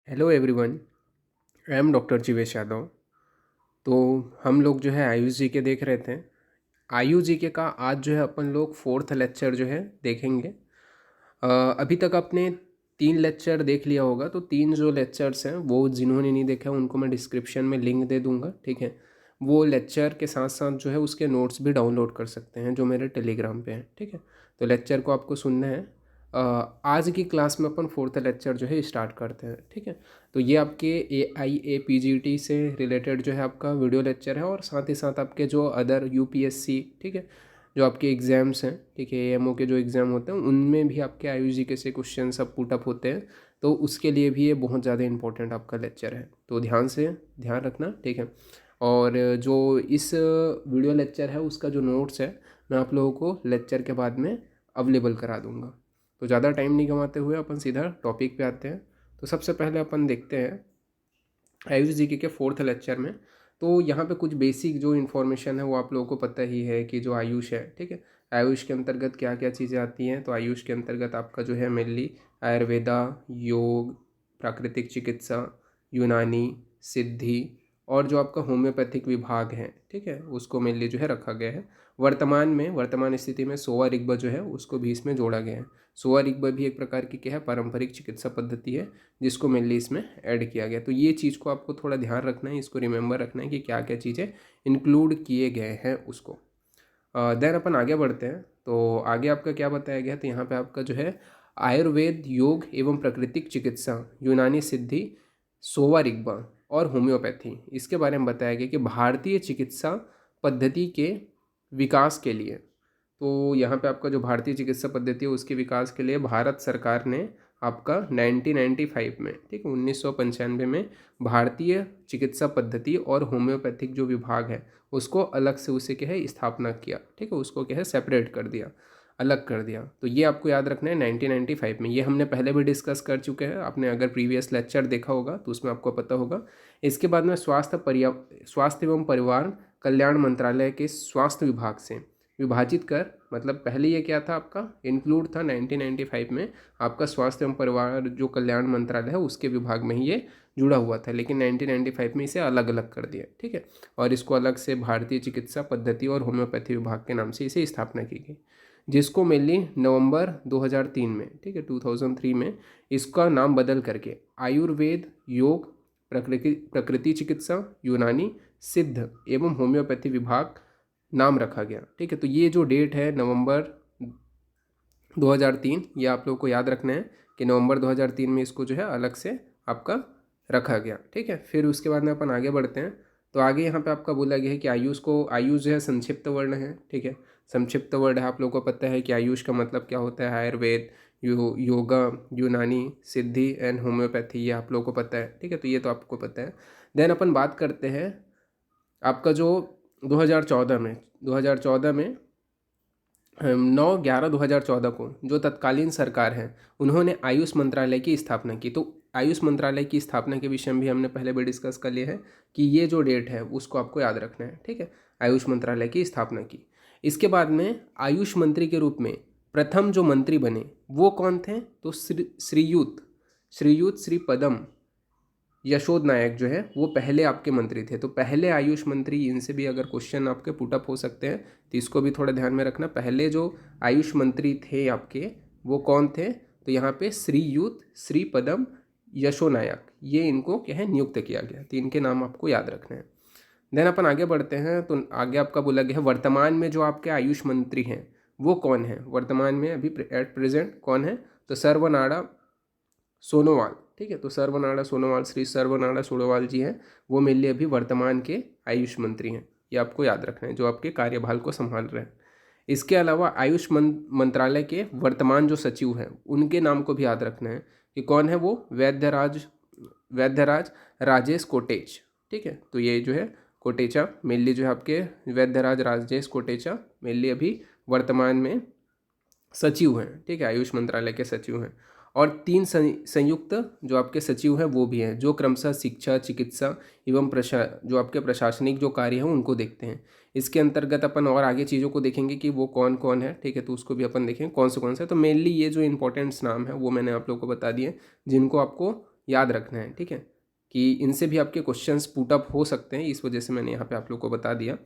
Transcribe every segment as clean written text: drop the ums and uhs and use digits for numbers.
Hello everyone. I am doctor Jeevesh Yadav. तो हम लोग जो है आयुष जी के देख रहे थे। आयुष जी के का आज जो है अपन लोग फोर्थ लेक्चर जो है देखेंगे। अभी तक आपने 3 लेक्चर देख लिया होगा, तो 3 जो लेक्चर्स हैं वो जिन्होंने नहीं देखा उनको मैं डिस्क्रिप्शन में लिंक दे दूंगा, ठीक है। वो लेक्चर के साथ साथ जो है उसके नोट्स भी डाउनलोड कर सकते हैं जो मेरे टेलीग्राम पे हैं, ठीक है। तो लेक्चर को आपको सुनना है। आज की क्लास में अपन फोर्थ लेक्चर जो है स्टार्ट करते हैं, ठीक है। तो ये आपके AIAPGT से रिलेटेड जो है आपका वीडियो लेक्चर है, और साथ ही साथ आपके जो अदर UPSC, ठीक है, जो आपके एग्ज़ाम्स हैं, ठीक है, AMO के जो एग्ज़ाम होते हैं उनमें भी आपके आयुष के से क्वेश्चन सब पुटअप होते हैं। तो उसके लिए भी ये बहुत ज़्यादा इंपॉर्टेंट आपका लेक्चर है, तो ध्यान रखना, ठीक है। और जो इस वीडियो लेक्चर है उसका जो नोट्स है मैं आप लोगों को लेक्चर के बाद में अवेलेबल करा दूँगा। तो ज़्यादा टाइम नहीं गंवाते हुए अपन सीधा टॉपिक पे आते हैं। तो सबसे पहले अपन देखते हैं आयुष जी के फोर्थ लेक्चर में। तो यहाँ पे कुछ बेसिक जो इन्फॉर्मेशन है वो आप लोगों को पता ही है कि जो आयुष है, ठीक है, आयुष के अंतर्गत क्या क्या चीज़ें आती हैं। तो आयुष के अंतर्गत आपका जो है मेनली आयुर्वेदा, योग, प्राकृतिक चिकित्सा, यूनानी, सिद्धि, और जो आपका होम्योपैथिक विभाग है, ठीक है, उसको मेनली जो है रखा गया है। वर्तमान स्थिति में सोवा रिग्पा जो है उसको भी इसमें जोड़ा गया है। सोवा रिग्पा भी एक प्रकार की क्या है, पारंपरिक चिकित्सा पद्धति है जिसको मेनली इसमें ऐड किया गया। तो ये चीज़ को आपको थोड़ा ध्यान रखना है, इसको रिमेंबर रखना है कि क्या क्या चीज़ें इंक्लूड किए गए हैं उसको। देन अपन आगे बढ़ते हैं। तो आगे आपका क्या बताया गया है, तो यहाँ पे आपका जो है आयुर्वेद, योग एवं प्राकृतिक चिकित्सा, यूनानी सिद्धि, सोवा रिग्पा और होम्योपैथी, इसके बारे में बताया गया कि भारतीय चिकित्सा पद्धति के विकास के लिए। तो यहाँ पे आपका जो भारतीय चिकित्सा पद्धति है उसके विकास के लिए भारत सरकार ने आपका 1995 में, ठीक है, 1995 में भारतीय चिकित्सा पद्धति और होम्योपैथिक जो विभाग है उसको अलग से उसे क्या है स्थापना किया, ठीक है, उसको क्या है सेपरेट कर दिया, अलग कर दिया। तो ये आपको याद रखना है 1995 में। ये हमने पहले भी डिस्कस कर चुके हैं, आपने अगर प्रीवियस लेक्चर देखा होगा तो उसमें आपको पता होगा। इसके बाद में स्वास्थ्य एवं परिवार कल्याण मंत्रालय के स्वास्थ्य विभाग से विभाजित कर, मतलब पहले ये क्या था आपका इंक्लूड था 1995 में आपका स्वास्थ्य एवं परिवार जो कल्याण मंत्रालय है उसके विभाग में ही ये जुड़ा हुआ था, लेकिन 1995 में इसे अलग अलग कर दिया, ठीक है, और इसको अलग से भारतीय चिकित्सा पद्धति और होम्योपैथी विभाग के नाम से इसे स्थापना की गई, जिसको मेनली नवंबर 2003 में, ठीक है, 2003 में इसका नाम बदल करके आयुर्वेद, योग, प्रकृति चिकित्सा, यूनानी, सिद्ध एवं होम्योपैथी विभाग नाम रखा गया, ठीक है। तो ये जो डेट है नवंबर 2003, ये आप लोगों को याद रखना है कि नवंबर 2003 में इसको जो है अलग से आपका रखा गया, ठीक है। फिर उसके बाद में अपन आगे बढ़ते हैं। तो आगे यहाँ पे आपका बोला गया है कि आयुष जो है संक्षिप्त वर्ण है, ठीक है, संक्षिप्त वर्ड है। आप लोगों को पता है कि आयुष का मतलब क्या होता है, आयुर्वेद, योगा, यूनानी, सिद्धि एंड होम्योपैथी, ये आप लोगों को पता है, ठीक है। तो ये तो आपको पता है। देन अपन बात करते हैं आपका जो 2014 में 9/11/2014 को जो तत्कालीन सरकार है उन्होंने आयुष मंत्रालय की स्थापना की। तो आयुष मंत्रालय की स्थापना के विषय में भी हमने पहले भी डिस्कस कर लिया है कि ये जो डेट है उसको आपको याद रखना है, ठीक है, आयुष मंत्रालय की स्थापना की। इसके बाद में आयुष मंत्री के रूप में प्रथम जो मंत्री बने वो कौन थे, तो श्रीयुत श्री पदम यशोद नायक जो है वो पहले आपके मंत्री थे। तो पहले आयुष मंत्री, इनसे भी अगर क्वेश्चन आपके पुटअप हो सकते हैं तो इसको भी थोड़ा ध्यान में रखना। पहले जो आयुष मंत्री थे आपके वो कौन थे, तो यहाँ पे श्रीयुत श्रीपदम यशो नायक, ये इनको क्या है नियुक्त किया गया। तो इनके नाम आपको याद रखना है। देन अपन आगे बढ़ते हैं। तो आगे आपका बोला गया है वर्तमान में जो आपके आयुष मंत्री हैं वो कौन है, वर्तमान में अभी एट प्रेजेंट कौन है, तो सर्वनाड़ा सोनोवाल, ठीक है। तो श्री सर्वनाड़ा सोनोवाल जी हैं, वो मेनली अभी वर्तमान के आयुष मंत्री हैं, ये आपको याद रखना है, जो आपके कार्यभार को संभाल रहे हैं। इसके अलावा आयुष मंत्रालय के वर्तमान जो सचिव हैं उनके नाम को भी याद रखना है कि कौन है वो, वैद्यराज राजेश कोटेच, ठीक है। तो ये जो है कोटेचा मेनली जो है आपके वैद्यराज राजेश कोटेचा मेनली अभी वर्तमान में सचिव हैं, ठीक है, आयुष मंत्रालय के सचिव हैं। और 3 संयुक्त जो आपके सचिव हैं वो भी हैं, जो क्रमशः शिक्षा, चिकित्सा एवं जो आपके प्रशासनिक जो कार्य हैं उनको देखते हैं। इसके अंतर्गत अपन और आगे चीज़ों को देखेंगे कि वो कौन कौन है, ठीक है, तो उसको भी अपन देखेंगे कौन से। तो मेनली ये जो इंपॉर्टेंट्स नाम है वो मैंने आप लोगों को बता दिए, जिनको आपको याद रखना है, ठीक है, कि इनसे भी आपके क्वेश्चंस पुट अप हो सकते हैं, इस वजह से मैंने यहाँ पे आप लोग को बता दिया।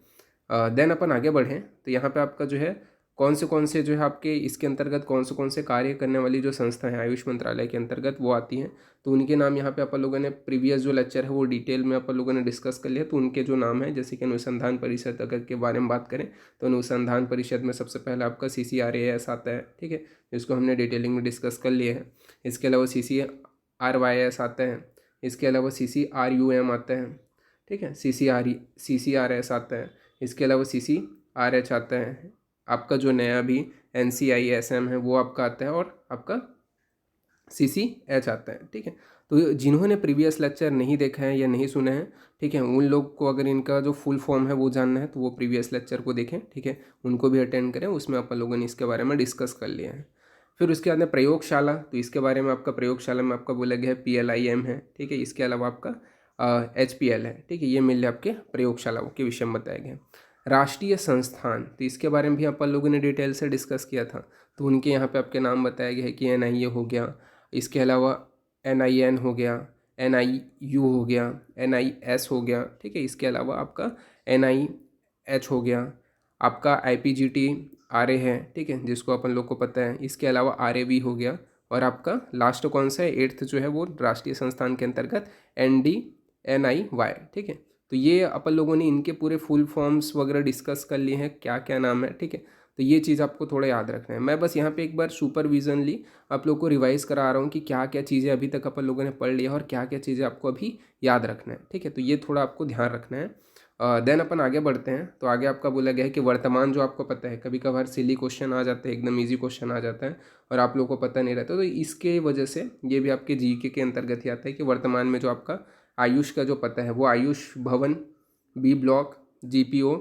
देन अपन आगे बढ़ें तो यहाँ पे आपका जो है कौन से जो है आपके इसके अंतर्गत कौन से कार्य करने वाली जो संस्था है आयुष मंत्रालय के अंतर्गत वो आती हैं, तो उनके नाम यहाँ पे अपन लोगों ने प्रीवियस जो लेक्चर है वो डिटेल में अपन लोगों ने डिस्कस कर लिया। तो उनके जो नाम है, जैसे कि अनुसंधान परिषद अगर के बारे में बात करें तो अनुसंधान परिषद में सबसे पहले आपका CCRAS आता है, ठीक है, जिसको हमने डिटेलिंग में डिस्कस कर लिया है। इसके अलावा CCRYS आता है, इसके अलावा CCRUM आता है, ठीक है, CCRS आता है, इसके अलावा CCRH आता है, आपका जो नया भी NCISM है वो आपका आता है, और आपका CCH आता है, ठीक है। तो जिन्होंने प्रीवियस लेक्चर नहीं देखा है या नहीं सुना है, ठीक है, उन लोग को अगर इनका जो फुल फॉर्म है वो जानना है तो वो प्रीवियस लेक्चर को देखें, ठीक है, उनको भी अटेंड करें, उसमें अपन लोगों ने इसके बारे में डिस्कस कर लिया है। फिर उसके बाद में प्रयोगशाला, तो इसके बारे में आपका प्रयोगशाला में आपका बोला गया है PLIM है, ठीक है, इसके अलावा आपका HPL है, ठीक है, ये मिल आपके प्रयोगशालाओं के विषय में बताए गए। राष्ट्रीय संस्थान, तो इसके बारे में भी अपन लोगों ने डिटेल से डिस्कस किया था, तो उनके यहाँ पे आपके नाम बताया गया है कि NIA हो गया, इसके अलावा NIN हो गया, NIU हो गया, NIS हो गया, ठीक है, इसके अलावा आपका NIH हो गया, आपका IPGT RA है, ठीक है, जिसको अपन लोग को पता है, इसके अलावा RAV हो गया, और आपका लास्ट कौन सा है, 8th जो है वो राष्ट्रीय संस्थान के अंतर्गत NDNIY, ठीक है। तो ये अपन लोगों ने इनके पूरे फुल फॉर्म्स वगैरह डिस्कस कर लिए हैं, क्या क्या नाम है, ठीक है। तो ये चीज़ आपको थोड़ा याद रखना है। मैं बस यहाँ पे एक बार सुपरविजनली आप लोग को रिवाइज करा रहा हूँ कि क्या क्या चीज़ें अभी तक अपन लोगों ने पढ़ लिया और क्या क्या चीज़ें आपको अभी याद रखना है, ठीक है। तो ये थोड़ा आपको ध्यान रखना है। देन अपन आगे बढ़ते हैं। तो आगे आपका बोला गया है कि वर्तमान, जो आपको पता है कभी कभार सिली क्वेश्चन आ जाते हैं, एकदम ईजी क्वेश्चन आ जाता है और आप लोगों को पता नहीं रहता, तो इसके वजह से ये भी आपके GK के अंतर्गत ही आता है कि वर्तमान में जो आपका आयुष का जो पता है वो आयुष भवन, B ब्लॉक, GPO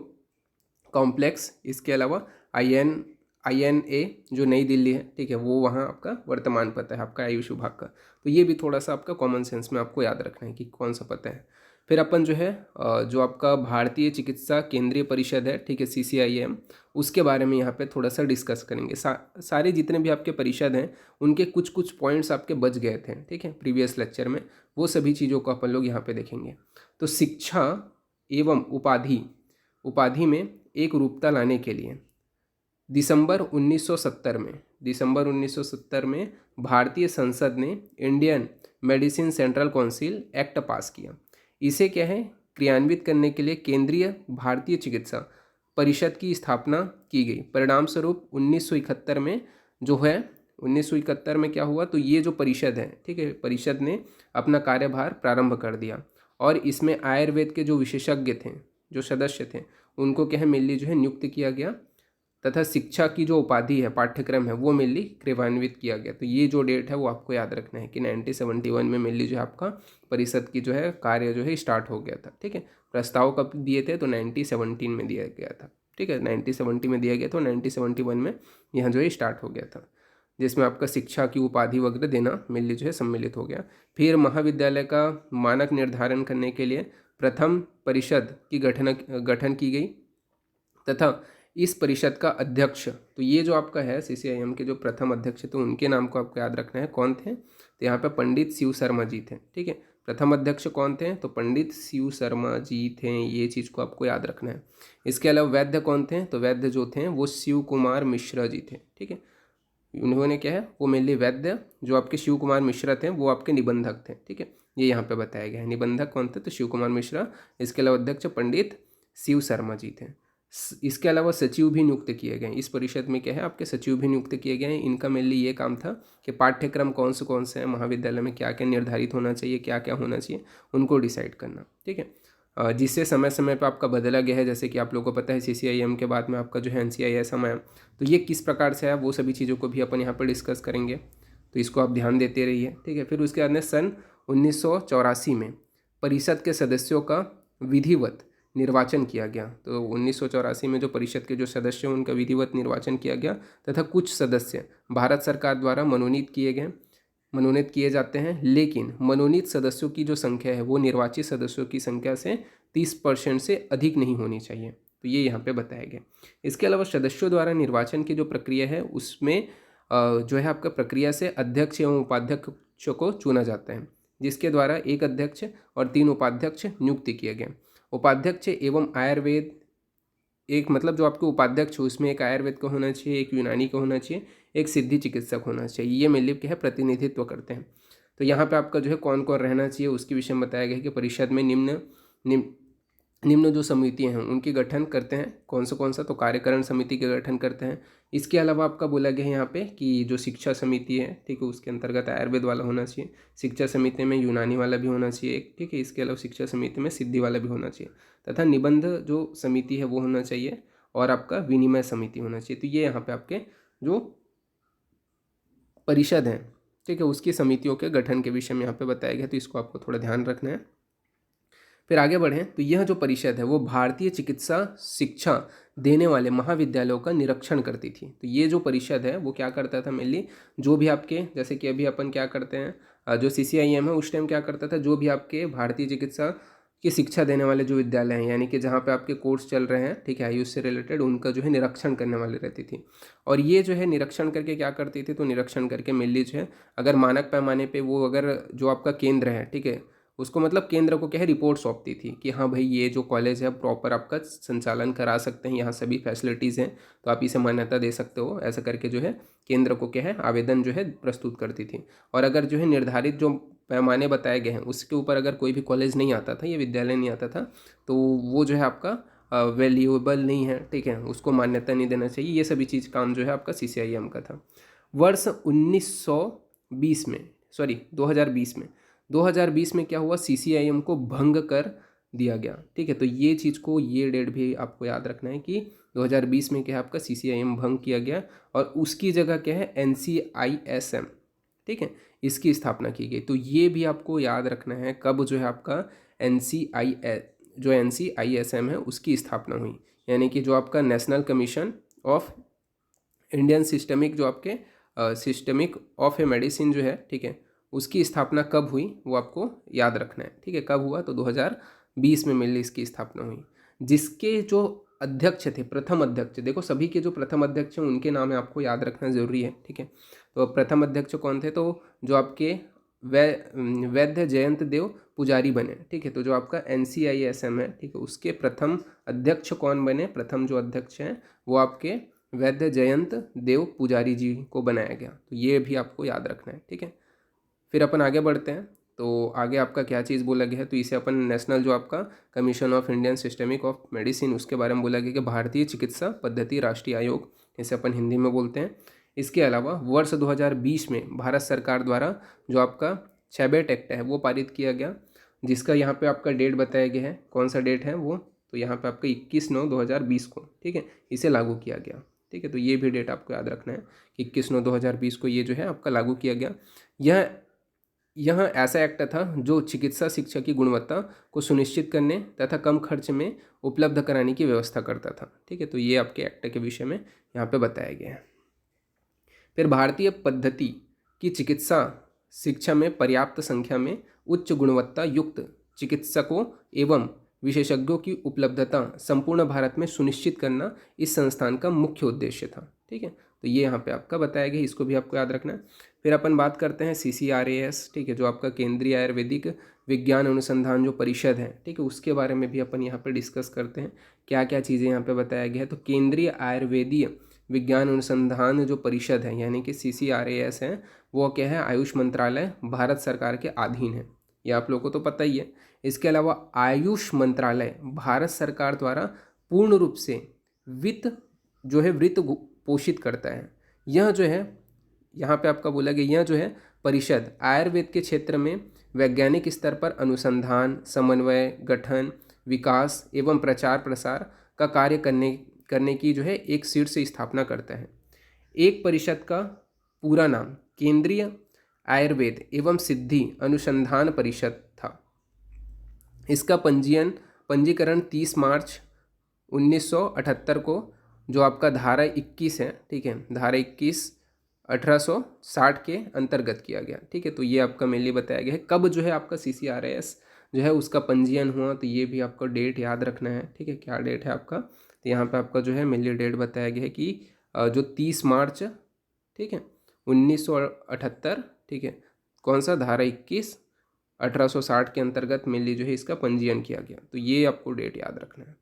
कॉम्प्लेक्स, इसके अलावा INA जो नई दिल्ली है, ठीक है, वो वहाँ आपका वर्तमान पता है आपका आयुष विभाग का। तो ये भी थोड़ा सा आपका कॉमन सेंस में आपको याद रखना है कि कौन सा पता है। फिर अपन जो है जो आपका भारतीय चिकित्सा केंद्रीय परिषद है, ठीक है, CCIM, उसके बारे में यहाँ पे थोड़ा सा डिस्कस करेंगे। सारे जितने भी आपके परिषद हैं उनके कुछ कुछ पॉइंट्स आपके बच गए थे, ठीक है, प्रीवियस लेक्चर में, वो सभी चीज़ों को अपन लोग यहाँ पे देखेंगे। तो शिक्षा एवं उपाधि में एक रूपता लाने के लिए दिसंबर 1970 में भारतीय संसद ने Indian medicine central council act पास किया। इसे क्या है, क्रियान्वित करने के लिए केंद्रीय भारतीय चिकित्सा परिषद की स्थापना की गई। परिणाम स्वरूप 1971 में जो है 1971 में क्या हुआ, तो ये जो परिषद है, ठीक है, परिषद ने अपना कार्यभार प्रारंभ कर दिया और इसमें आयुर्वेद के जो विशेषज्ञ थे, जो सदस्य थे, उनको क्या है मेनली जो है नियुक्त किया गया, तथा शिक्षा की जो उपाधि है, पाठ्यक्रम है, वो मेनली क्रियान्वित किया गया। तो ये जो डेट है वो आपको याद रखना है कि 1971 में मेनली जो है आपका परिषद की जो है कार्य जो है स्टार्ट हो गया था, ठीक है। प्रस्ताव कब दिए थे, तो 1917 में दिया गया था, ठीक है, 1970 में दिया गया, तो 1971 में यहाँ जो है स्टार्ट हो गया था, जिसमें आपका शिक्षा की उपाधि वगैरह देना मेनली जो है सम्मिलित हो गया। फिर महाविद्यालय का मानक निर्धारण करने के लिए प्रथम परिषद की गठन की गई, तथा इस परिषद का अध्यक्ष, तो ये जो आपका है CCIM के जो प्रथम अध्यक्ष थे उनके नाम को आपको याद रखना है, कौन थे, तो यहाँ पे पंडित शिव शर्मा जी थे, ठीक है। प्रथम अध्यक्ष कौन थे, तो पंडित शिव शर्मा जी थे, ये चीज़ को आपको याद रखना है। इसके अलावा वैद्य कौन थे, तो वैद्य जो थे वो शिव कुमार मिश्रा जी थे, ठीक है। उन्होंने क्या है वो मेनली वैद्य, जो आपके शिव कुमार मिश्रा थे वो आपके निबंधक थे, ठीक है, ये यहाँ पे बताया गया है। निबंधक कौन थे, तो शिव कुमार मिश्रा। इसके अलावा अध्यक्ष पंडित शिव शर्मा जी थे। इसके अलावा सचिव भी नियुक्त किए गए। इस परिषद में क्या है आपके सचिव भी नियुक्त किए गए हैं। इनका मेनली ये काम था कि पाठ्यक्रम कौन से हैं महाविद्यालय में, क्या क्या निर्धारित होना चाहिए, क्या क्या होना चाहिए, उनको डिसाइड करना, ठीक है। जिससे समय समय पर आपका बदला गया है, जैसे कि आप लोगों को पता है CCIM के बाद में आपका जो है NCISM आया, तो ये किस प्रकार से है वो सभी चीज़ों को भी अपन यहाँ पर डिस्कस करेंगे, तो इसको आप ध्यान देते रहिए, ठीक है। फिर उसके बाद में सन 1984 में परिषद के सदस्यों का विधिवत निर्वाचन किया गया। तो 1984 में जो परिषद के जो सदस्य हैं उनका विधिवत निर्वाचन किया गया, तथा कुछ सदस्य भारत सरकार द्वारा मनोनीत किए जाते हैं, लेकिन मनोनीत सदस्यों की जो संख्या है वो निर्वाचित सदस्यों की संख्या से 30% से अधिक नहीं होनी चाहिए, तो ये यहाँ पे बताया गया। इसके अलावा सदस्यों द्वारा निर्वाचन की जो प्रक्रिया है उसमें जो है आपका प्रक्रिया से अध्यक्ष एवं उपाध्यक्ष को चुना जाता है, जिसके द्वारा एक अध्यक्ष और 3 उपाध्यक्ष नियुक्त किए गए। उपाध्यक्ष एवं आयुर्वेद, एक मतलब जो आपके उपाध्यक्ष हो उसमें एक आयुर्वेद का होना चाहिए, एक यूनानी का होना चाहिए, एक सिद्धि चिकित्सक होना चाहिए। ये मेनली क्या है, प्रतिनिधित्व करते हैं। तो यहाँ पे आपका जो है कौन कौन रहना चाहिए उसके विषय में बताया गया है कि परिषद में निम्न जो समितियां हैं उनके गठन करते हैं। कौन सा तो कार्यकारण समिति के गठन करते हैं। इसके अलावा आपका बोला गया है यहाँ पे कि जो शिक्षा समिति है, ठीक है, उसके अंतर्गत आयुर्वेद वाला होना चाहिए, शिक्षा समिति में यूनानी वाला भी होना चाहिए एक, ठीक है। इसके अलावा शिक्षा समिति में सिद्धि वाला भी होना चाहिए, तथा निबंध जो समिति है वो होना चाहिए, और आपका विनिमय समिति होना चाहिए। तो ये यहाँ पे आपके जो परिषद है, ठीक है, उसकी समितियों के गठन के विषय में यहाँ पे बताया गया, तो इसको आपको थोड़ा ध्यान रखना है। फिर आगे बढ़ें तो यह जो परिषद है वो भारतीय चिकित्सा शिक्षा देने वाले महाविद्यालयों का निरीक्षण करती थी। तो ये जो परिषद है वो क्या करता था, मेनली जो भी आपके, जैसे कि अभी अपन क्या करते हैं, जो CCIM है उस टाइम क्या करता था, जो भी आपके भारतीय चिकित्सा की शिक्षा देने वाले जो विद्यालय हैं, यानी कि जहाँ पे आपके कोर्स चल रहे हैं, ठीक है, आयुष से रिलेटेड, उनका जो है निरीक्षण करने वाले रहती थी। और ये जो है निरीक्षण करके क्या करती थी, तो निरीक्षण करके मेनली जो है अगर मानक पैमाने पे वो, अगर जो आपका केंद्र है, ठीक है, उसको मतलब केंद्र को क्या है रिपोर्ट सौंपती थी कि हाँ भाई ये जो कॉलेज है प्रॉपर आपका संचालन करा सकते हैं, यहाँ सभी फैसिलिटीज़ हैं, तो आप इसे मान्यता दे सकते हो, ऐसा करके जो है केंद्र को क्या है आवेदन जो है प्रस्तुत करती थी। और अगर जो है निर्धारित जो पैमाने बताए गए हैं उसके ऊपर अगर कोई भी कॉलेज नहीं आता था, ये विद्यालय नहीं आता था, तो वो जो है आपका वैल्यूएबल नहीं है, ठीक है, उसको मान्यता नहीं देना चाहिए। ये सभी चीज़ काम जो है आपका CCIM का था। वर्ष 1920 में, सॉरी 2020 में क्या हुआ, CCIM को भंग कर दिया गया, ठीक है। तो ये चीज़ को, ये डेट भी आपको याद रखना है कि 2020 में क्या है आपका CCIM भंग किया गया, और उसकी जगह क्या है NCISM, ठीक है, इसकी स्थापना की गई। तो ये भी आपको याद रखना है कब जो है आपका NCISM है उसकी स्थापना हुई, यानी कि जो आपका national commission of Indian systemic, जो आपके सिस्टमिक ऑफ ए मेडिसिन जो है, ठीक है, उसकी स्थापना कब हुई वो आपको याद रखना है, ठीक है। कब हुआ, तो 2020 में मिली इसकी स्थापना हुई। जिसके जो अध्यक्ष थे, प्रथम अध्यक्ष, देखो सभी के जो प्रथम अध्यक्ष हैं उनके नाम है आपको याद रखना ज़रूरी है, ठीक है। तो प्रथम अध्यक्ष कौन थे, तो जो आपके वैद्य जयंत देव पुजारी बने, ठीक है। तो जो आपका NCISM है, ठीक है, उसके प्रथम अध्यक्ष कौन बने, प्रथम जो अध्यक्ष हैं वो आपके वैद्य जयंत देव पुजारी जी को बनाया गया। तो ये भी आपको याद रखना है, ठीक है। फिर अपन आगे बढ़ते हैं, तो आगे आपका क्या चीज़ बोला गया है, तो इसे अपन नेशनल जो आपका commission of Indian systemic of medicine, उसके बारे में बोला गया कि भारतीय चिकित्सा पद्धति राष्ट्रीय आयोग, इसे अपन हिंदी में बोलते हैं। इसके अलावा वर्ष 2020 में भारत सरकार द्वारा जो आपका छैबेट एक्ट है वो पारित किया गया, जिसका यहाँ पे आपका डेट बताया गया है। कौन सा डेट है वो, तो यहाँ पे आपका 21/9/2020 को, ठीक है, इसे लागू किया गया, ठीक है। तो ये भी डेट आपको याद रखना है कि 21/9/2020 को ये जो है आपका लागू किया गया। यह ऐसा एक्ट था जो चिकित्सा शिक्षा की गुणवत्ता को सुनिश्चित करने तथा कम खर्च में उपलब्ध कराने की व्यवस्था करता था, ठीक है। तो ये आपके एक्ट के विषय में यहाँ पे बताया गया है। फिर भारतीय पद्धति की चिकित्सा शिक्षा में पर्याप्त संख्या में उच्च गुणवत्ता युक्त चिकित्सकों एवं विशेषज्ञों की उपलब्धता संपूर्ण भारत में सुनिश्चित करना इस संस्थान का मुख्य उद्देश्य था, ठीक है। तो ये यहाँ पे आपका बताया गया, इसको भी आपको याद रखना है। फिर अपन बात करते हैं CCRAS, ठीक है, जो आपका केंद्रीय आयुर्वेदिक विज्ञान अनुसंधान जो परिषद है, ठीक है, उसके बारे में भी अपन यहाँ पे डिस्कस करते हैं क्या क्या चीज़ें यहाँ पे बताया गया है। तो केंद्रीय आयुर्वेदीय विज्ञान अनुसंधान जो परिषद है यानी कि CCRAS है, वो क्या है, आयुष मंत्रालय भारत सरकार के अधीन है, ये आप लोगों को तो पता ही है। इसके अलावा आयुष मंत्रालय भारत सरकार द्वारा पूर्ण रूप से वित्त पोषित करता है। यह जो है यहाँ पे आपका बोला गया, यह जो है परिषद आयुर्वेद के क्षेत्र में वैज्ञानिक स्तर पर अनुसंधान, समन्वय, गठन, विकास एवं प्रचार प्रसार का कार्य करने की जो है एक शीर्ष स्थापना करता है। एक परिषद का पूरा नाम केंद्रीय आयुर्वेद एवं सिद्धि अनुसंधान परिषद था। इसका पंजीकरण 30 मार्च 1978 को जो आपका धारा 21 है, ठीक है, धारा 21 1860 के अंतर्गत किया गया, ठीक है। तो ये आपका मेनली बताया गया है कब जो है आपका CCRAS जो है उसका पंजीयन हुआ, तो ये भी आपको डेट याद रखना है, ठीक है। क्या डेट है आपका, तो यहाँ पे आपका जो है मेनली डेट बताया गया है कि जो 30 मार्च, ठीक है, 1978, ठीक है, कौन सा, धारा 21 1860 के अंतर्गत मेनली जो है इसका पंजीयन किया गया। तो ये आपको डेट याद रखना है।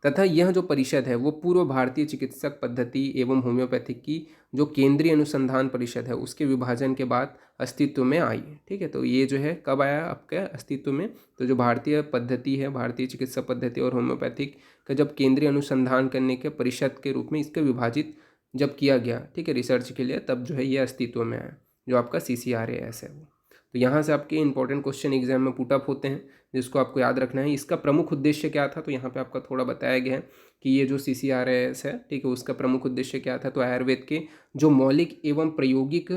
तथा यह जो परिषद है वो पूर्व भारतीय चिकित्सक पद्धति एवं होम्योपैथिक की जो केंद्रीय अनुसंधान परिषद है उसके विभाजन के बाद अस्तित्व में आई। ठीक है, तो ये जो है कब आया आपके अस्तित्व में? तो जो भारतीय पद्धति है, भारतीय चिकित्सा पद्धति और होम्योपैथिक का जब केंद्रीय अनुसंधान करने के परिषद के रूप में इसके विभाजित जब किया गया, ठीक है, रिसर्च के लिए, तब जो है ये अस्तित्व में आया, जो आपका CCRAS है वो। तो यहाँ से आपके इंपॉर्टेंट क्वेश्चन एग्जाम में पुटअप होते हैं जिसको आपको याद रखना है। इसका प्रमुख उद्देश्य क्या था? तो यहाँ पे आपका थोड़ा बताया गया है कि ये जो CCRAS है, ठीक है, उसका प्रमुख उद्देश्य क्या था? तो आयुर्वेद के जो मौलिक एवं प्रायोगिक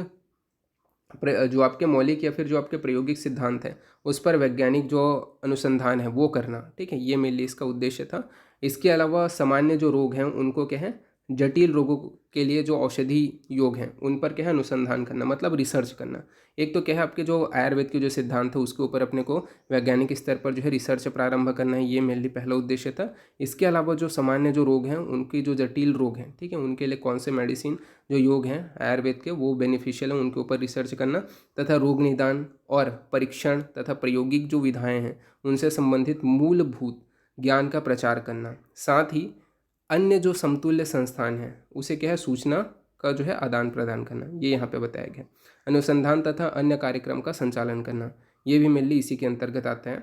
जो आपके मौलिक या फिर जो आपके प्रायोगिक सिद्धांत है उस पर वैज्ञानिक जो अनुसंधान है वो करना। ठीक है, ये मेनली इसका उद्देश्य था। इसके अलावा सामान्य जो रोग हैं उनको क्या है, जटिल रोगों के लिए जो औषधि योग हैं उन पर क्या है अनुसंधान करना, मतलब रिसर्च करना। एक तो क्या है आपके जो आयुर्वेद के जो सिद्धांत है उसके ऊपर अपने को वैज्ञानिक स्तर पर जो है रिसर्च प्रारंभ करना है, ये मेनली पहला उद्देश्य था। इसके अलावा जो सामान्य जो रोग हैं उनकी जो जटिल रोग हैं, ठीक है, उनके लिए कौन से मेडिसिन जो योग हैं आयुर्वेद के वो बेनिफिशियल हैं उनके ऊपर रिसर्च करना, तथा रोग निदान और परीक्षण तथा प्रायोगिक जो विधाएँ हैं उनसे संबंधित मूलभूत ज्ञान का प्रचार करना। साथ ही अन्य जो समतुल्य संस्थान है उसे क्या है सूचना का जो है आदान प्रदान करना, ये यहाँ पे बताया गया। अनुसंधान तथा अन्य कार्यक्रम का संचालन करना, ये भी मेनली इसी के अंतर्गत आता है।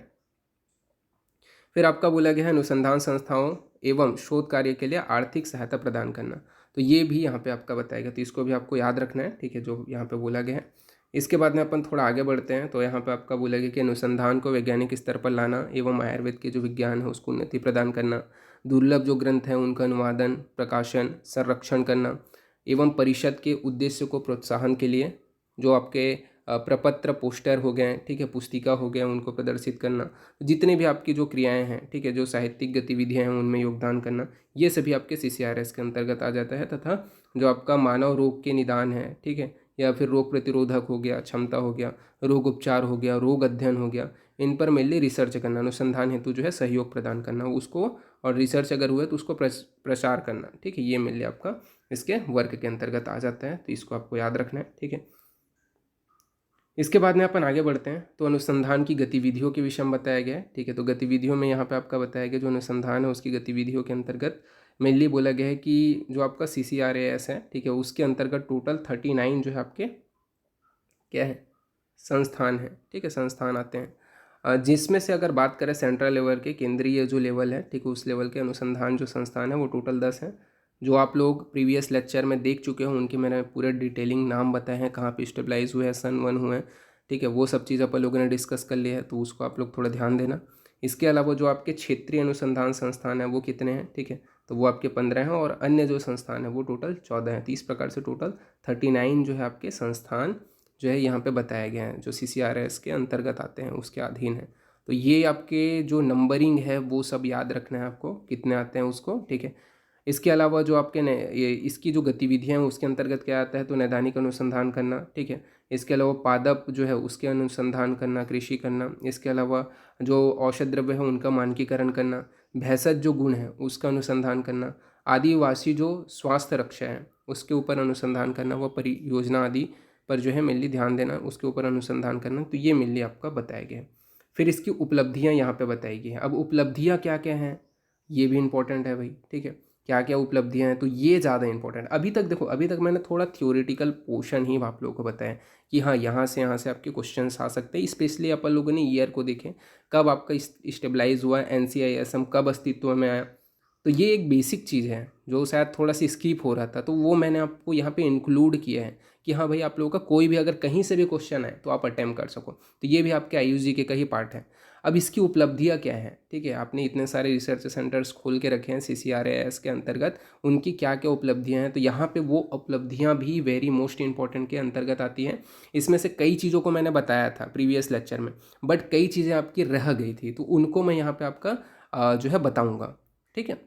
फिर आपका बोला गया है अनुसंधान संस्थाओं एवं शोध कार्य के लिए आर्थिक सहायता प्रदान करना, तो ये भी यहाँ पे आपका बताया गया, तो इसको भी आपको याद रखना है। ठीक है, जो यहाँ पे बोला गया है। इसके बाद में अपन थोड़ा आगे बढ़ते हैं। तो यहाँ पे आपका बोला गया कि अनुसंधान को वैज्ञानिक स्तर पर लाना एवं आयुर्वेद के जो विज्ञान है उसको उन्नति प्रदान करना, दुर्लभ जो ग्रंथ हैं उनका अनुवादन, प्रकाशन, संरक्षण करना एवं परिषद के उद्देश्य को प्रोत्साहन के लिए जो आपके प्रपत्र, पोस्टर हो गए, ठीक है, पुस्तिका हो गया, उनको प्रदर्शित करना, जितने भी आपकी जो क्रियाएं हैं, ठीक है, जो साहित्यिक गतिविधियां हैं उनमें योगदान करना, ये सभी आपके CCRAS के अंतर्गत आ जाता है। तथा जो आपका मानव रोग के निदान है, ठीक है, या फिर रोग प्रतिरोधक हो गया, क्षमता हो गया, रोग उपचार हो गया, रोग अध्ययन हो गया, इन पर मेनली रिसर्च करना, अनुसंधान हेतु जो है सहयोग प्रदान करना उसको, और रिसर्च अगर हुआ तो उसको प्रचार करना। ठीक है, ये मेनली आपका इसके वर्क के अंतर्गत आ जाता है, तो इसको आपको याद रखना है। ठीक है, इसके बाद में अपन आगे बढ़ते हैं। तो अनुसंधान की गतिविधियों के विषय में बताया गया है। ठीक है, तो गतिविधियों में यहाँ पे आपका बताया गया जो अनुसंधान है उसकी गतिविधियों के अंतर्गत मेनली बोला गया है कि जो आपका CCRAS है, ठीक है, उसके अंतर्गत टोटल 39 जो है आपके क्या है संस्थान है, ठीक है, संस्थान आते हैं, जिसमें से अगर बात करें सेंट्रल लेवल के, केंद्रीय जो लेवल है, ठीक है, उस लेवल के अनुसंधान जो संस्थान है वो टोटल 10 हैं। जो आप लोग प्रीवियस लेक्चर में देख चुके हो उनके मैंने पूरे डिटेलिंग नाम बताए हैं, कहाँ पे स्टेबलाइज हुए हैं, सन 1 हुए हैं, ठीक है, वो सब चीज़ अपन लोगों ने डिस्कस कर लिया है, तो उसको आप लोग थोड़ा ध्यान देना। इसके अलावा जो आपके क्षेत्रीय अनुसंधान संस्थान है वो कितने हैं, ठीक है, तो वो आपके 15 हैं, और अन्य जो संस्थान है वो टोटल 14 हैं। 30 प्रकार से टोटल 39 जो है आपके संस्थान जो है यहाँ पे बताए गए हैं, जो CCRAS के अंतर्गत आते हैं, उसके अधीन है। तो ये आपके जो नंबरिंग है वो सब याद रखना है आपको, कितने आते हैं उसको। ठीक है, इसके अलावा जो आपके ये इसकी जो गतिविधियाँ हैं उसके अंतर्गत क्या आता है, तो नैदानिक अनुसंधान करना, ठीक है, इसके अलावा पादप जो है उसके अनुसंधान करना, कृषि करना, इसके अलावा जो औषध द्रव्य है उनका मानकीकरण करना, भेषज जो गुण है उसका अनुसंधान करना, आदिवासी जो स्वास्थ्य रक्षा है उसके ऊपर अनुसंधान करना, वह परियोजना आदि पर जो है मेनली ध्यान देना, उसके ऊपर अनुसंधान करना, तो ये मेनली आपका बताया गया है। फिर इसकी उपलब्धियाँ यहाँ पे बताई गई हैं। अब उपलब्धियाँ क्या क्या हैं ये भी इंपॉर्टेंट है भाई, ठीक है, क्या क्या उपलब्धियाँ हैं, तो ये ज़्यादा इंपॉर्टेंट। अभी तक देखो, अभी तक मैंने थोड़ा थ्योरेटिकल पोर्शन ही आप लोगों को बताया कि हाँ यहाँ से आपके क्वेश्चंस आ सकते हैं। स्पेशली अपन लोगों ने ईयर को देखें, कब आपका स्टेबलाइज हुआ, NCISM कब अस्तित्व में आया, तो ये एक बेसिक चीज़ है जो शायद थोड़ा सा स्किप हो रहा था, तो वो मैंने आपको यहाँ पे इंक्लूड किया है कि हाँ भाई आप लोगों का कोई भी अगर कहीं से भी क्वेश्चन आए तो आप अटेम्प्ट कर सको, तो ये भी आपके IUGK का ही पार्ट है। अब इसकी उपलब्धियाँ क्या है, ठीक है, आपने इतने सारे रिसर्च सेंटर्स खोल के रखे हैं CCRAS के अंतर्गत, उनकी क्या क्या उपलब्धियाँ हैं, तो यहाँ पे वो उपलब्धियाँ भी वेरी मोस्ट इंपॉर्टेंट के अंतर्गत आती हैं। इसमें से कई चीज़ों को मैंने बताया था प्रीवियस लेक्चर में, बट कई चीज़ें आपकी रह गई थी, तो उनको मैं यहाँ पर आपका जो है बताऊँगा। ठीक है,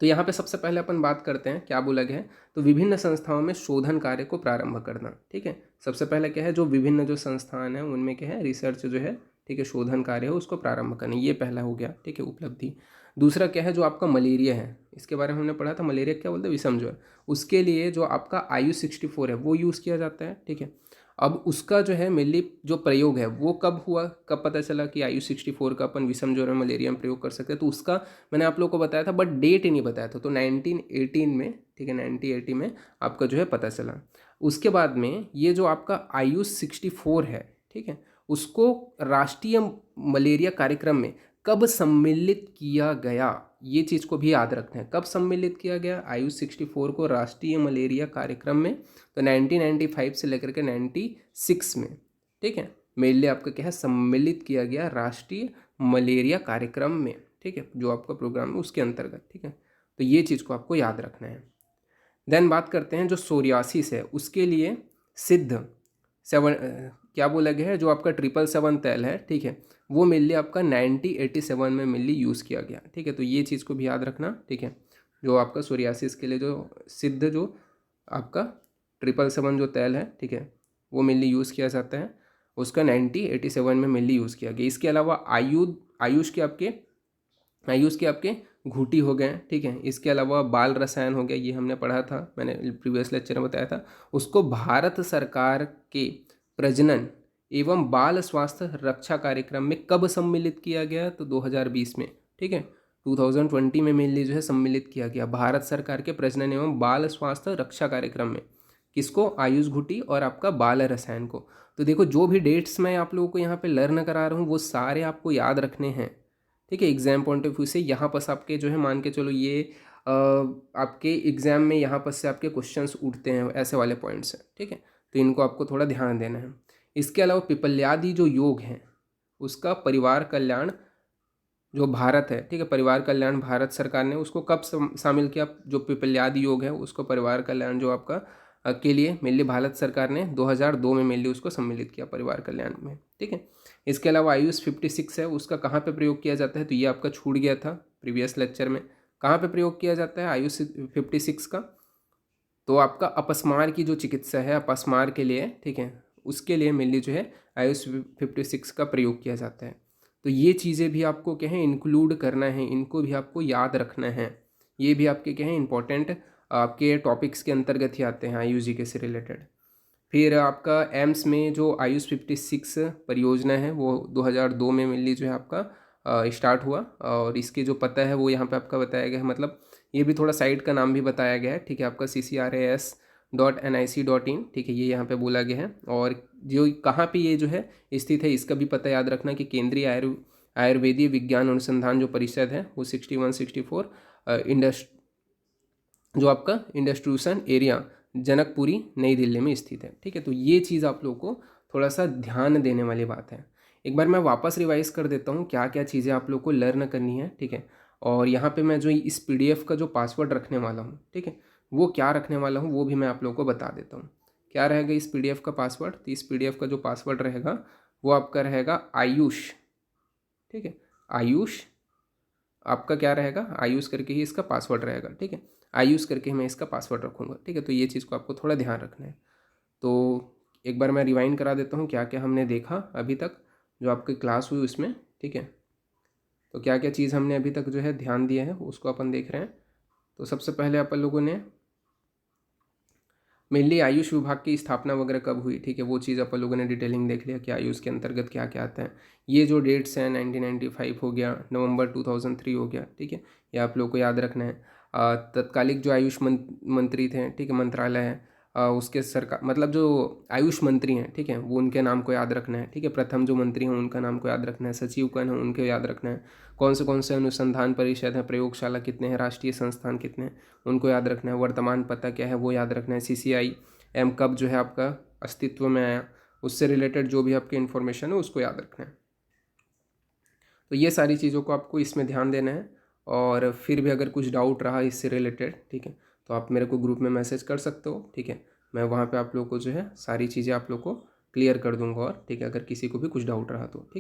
तो यहाँ पे सबसे पहले अपन बात करते हैं क्या बोला गया है, तो विभिन्न संस्थाओं में शोधन कार्य को प्रारंभ करना। ठीक है, सबसे पहले क्या है, जो विभिन्न जो संस्थान हैं उनमें क्या है रिसर्च जो है, ठीक है, शोधन कार्य है उसको प्रारंभ करना, ये पहला हो गया, ठीक है, उपलब्धि। दूसरा क्या है, जो आपका मलेरिया है, इसके बारे में हमने पढ़ा था, मलेरिया क्या बोलते हैं, विषम ज्वर, उसके लिए जो आपका IU-64 है वो यूज़ किया जाता है। ठीक है, अब उसका जो है मेनली जो प्रयोग है वो कब हुआ, कब पता चला कि आयु 64 का अपन विषम ज्वर और मलेरिया में प्रयोग कर सकते हैं, तो उसका मैंने आप लोगों को बताया था बट डेट ही नहीं बताया था। तो 1918 में, ठीक है, 1980 में आपका जो है पता चला। उसके बाद में ये जो आपका आयु 64 है, ठीक है, उसको राष्ट्रीय मलेरिया कार्यक्रम में कब सम्मिलित किया गया, ये चीज़ को भी याद रखना है। कब सम्मिलित किया गया आयु 64 को राष्ट्रीय मलेरिया कार्यक्रम में, तो 1995 से लेकर के 96 में, ठीक है, मेनली आपका क्या है सम्मिलित किया गया राष्ट्रीय मलेरिया कार्यक्रम में, ठीक है, जो आपका प्रोग्राम है उसके अंतर्गत, ठीक है। तो ये चीज़ को आपको याद रखना है। देन बात करते हैं जो सोरियासिस है उसके लिए सिद्ध क्या बोला गया है, जो आपका 777 तेल है, ठीक है, वो मेनली आपका 1987 में मेनली यूज़ किया गया, ठीक है। तो ये चीज़ को भी याद रखना, ठीक है। जो आपका सोरियासिस के लिए जो सिद्ध जो आपका 777 जो तेल है, ठीक है, वो मेनली यूज़ किया जाता है, उसका 1987 में मेनली यूज़ किया गया। इसके अलावा आयुष के आपके घूटी हो गए, ठीक है। इसके अलावा बाल रसायन हो गया, ये हमने पढ़ा था, मैंने प्रीवियस लेक्चर में बताया था। उसको भारत सरकार के प्रजनन एवं बाल स्वास्थ्य रक्षा कार्यक्रम में कब सम्मिलित किया गया, तो 2020 में, ठीक है, 2020 में मेनली जो है सम्मिलित किया गया भारत सरकार के प्रजनन एवं बाल स्वास्थ्य रक्षा कार्यक्रम में। किसको, आयुष घुटी और आपका बाल रसायन को। तो देखो जो भी डेट्स मैं आप लोगों को यहाँ पे लर्न करा रहा हूँ वो सारे आपको याद रखने हैं, ठीक है। एग्जाम पॉइंट ऑफ व्यू से यहाँ पर आपके जो है मान के चलो ये आपके एग्जाम में यहाँ पर से आपके क्वेश्चंस उठते हैं, ऐसे वाले पॉइंट्स हैं, ठीक है। तो इनको आपको थोड़ा ध्यान देना है। इसके अलावा पिपल्यादी जो योग है उसका परिवार कल्याण जो भारत है, ठीक है, परिवार कल्याण भारत सरकार ने उसको कब शामिल किया, जो पिपल्यादी योग है उसको परिवार कल्याण जो आपका के लिए मेनली भारत सरकार ने 2002 में मेनली उसको सम्मिलित किया परिवार कल्याण में, ठीक है। इसके अलावा आयुष 56 है उसका कहाँ पे प्रयोग किया जाता है, तो ये आपका छूट गया था प्रीवियस लेक्चर में। कहाँ पे प्रयोग किया जाता है आयुष 56 का, तो आपका अपस्मार की जो चिकित्सा है अपस्मार के लिए, ठीक है, उसके लिए मेनली जो है आयुष 56 का प्रयोग किया जाता है। तो ये चीज़ें भी आपको क्या है इंक्लूड करना है, इनको भी आपको याद रखना है। ये भी आपके क्या है इंपॉर्टेंट आपके टॉपिक्स के अंतर्गत ही आते हैं आयुष जी के से रिलेटेड। फिर आपका एम्स में जो आयुष 56 परियोजना है वो 2002 में मेनली जो है आपका स्टार्ट हुआ, और इसके जो पता है वो यहाँ पे आपका बताया गया है, मतलब ये भी थोड़ा साइट का नाम भी बताया गया है, ठीक है, आपका CCRAS.nic.in, ठीक है, ये यहाँ पे बोला गया है। और जो कहाँ पे ये जो है स्थित है इसका भी पता याद रखना कि केंद्रीय आयुर्वेदीय विज्ञान अनुसंधान जो परिषद है वो 6164 जो आपका इंडस्ट्रूशन एरिया जनकपुरी नई दिल्ली में स्थित है, ठीक है। तो ये चीज़ आप लोगों को थोड़ा सा ध्यान देने वाली बात है। एक बार मैं वापस रिवाइज कर देता हूँ क्या क्या चीज़ें आप लोग को लर्न करनी है, ठीक है। और यहाँ पे मैं जो इस PDF का जो पासवर्ड रखने वाला हूँ, ठीक है, वो क्या रखने वाला हूँ वो भी मैं आप लोगों को बता देता हूँ। क्या रहेगा इस PDF का पासवर्ड, तो इस PDF का जो पासवर्ड रहेगा वो आपका रहेगा आयुष, ठीक है, आयुष आपका क्या रहेगा आयुष करके ही इसका पासवर्ड रहेगा, ठीक है, आयुष करके ही मैं इसका पासवर्ड रखूँगा, ठीक है। तो ये चीज़ को आपको थोड़ा ध्यान रखना है। तो एक बार मैं रिवाइंड करा देता हूँ क्या क्या हमने देखा अभी तक जो आपकी क्लास हुई उसमें, ठीक है। तो क्या क्या चीज़ हमने अभी तक जो है ध्यान दिया है उसको अपन देख रहे हैं। तो सबसे पहले अपन लोगों ने मेनली आयुष विभाग की स्थापना वगैरह कब हुई, ठीक है, वो चीज़ अपन लोगों ने डिटेलिंग देख लिया कि आयुष के अंतर्गत क्या क्या आता है। ये जो डेट्स हैं 1995 हो गया, नवंबर 2003 हो गया, ठीक है, ये आप लोग को याद रखना है। तत्कालिक जो आयुष मंत्री थे, ठीक है, मंत्रालय है, उसके सरकार मतलब जो आयुष मंत्री हैं, ठीक है, वो उनके नाम को याद रखना है, ठीक है। प्रथम जो मंत्री हैं उनका नाम को याद रखना है, सचिव कौन है उनके याद रखना है, कौन से अनुसंधान परिषद है, प्रयोगशाला कितने हैं, राष्ट्रीय संस्थान कितने हैं उनको याद रखना है, वर्तमान पता क्या है वो याद रखना है, CCIM कब जो है आपका अस्तित्व में आया, उससे रिलेटेड जो भी आपकी इन्फॉर्मेशन है उसको याद रखना है। तो ये सारी चीज़ों को आपको इसमें ध्यान देना है। और फिर भी अगर कुछ डाउट रहा इससे रिलेटेड, ठीक है, तो आप मेरे को ग्रुप में मैसेज कर सकते हो, ठीक है, मैं वहाँ पे आप लोग को जो है सारी चीज़ें आप लोग को क्लियर कर दूंगा, और ठीक है अगर किसी को भी कुछ डाउट रहा तो, ठीक।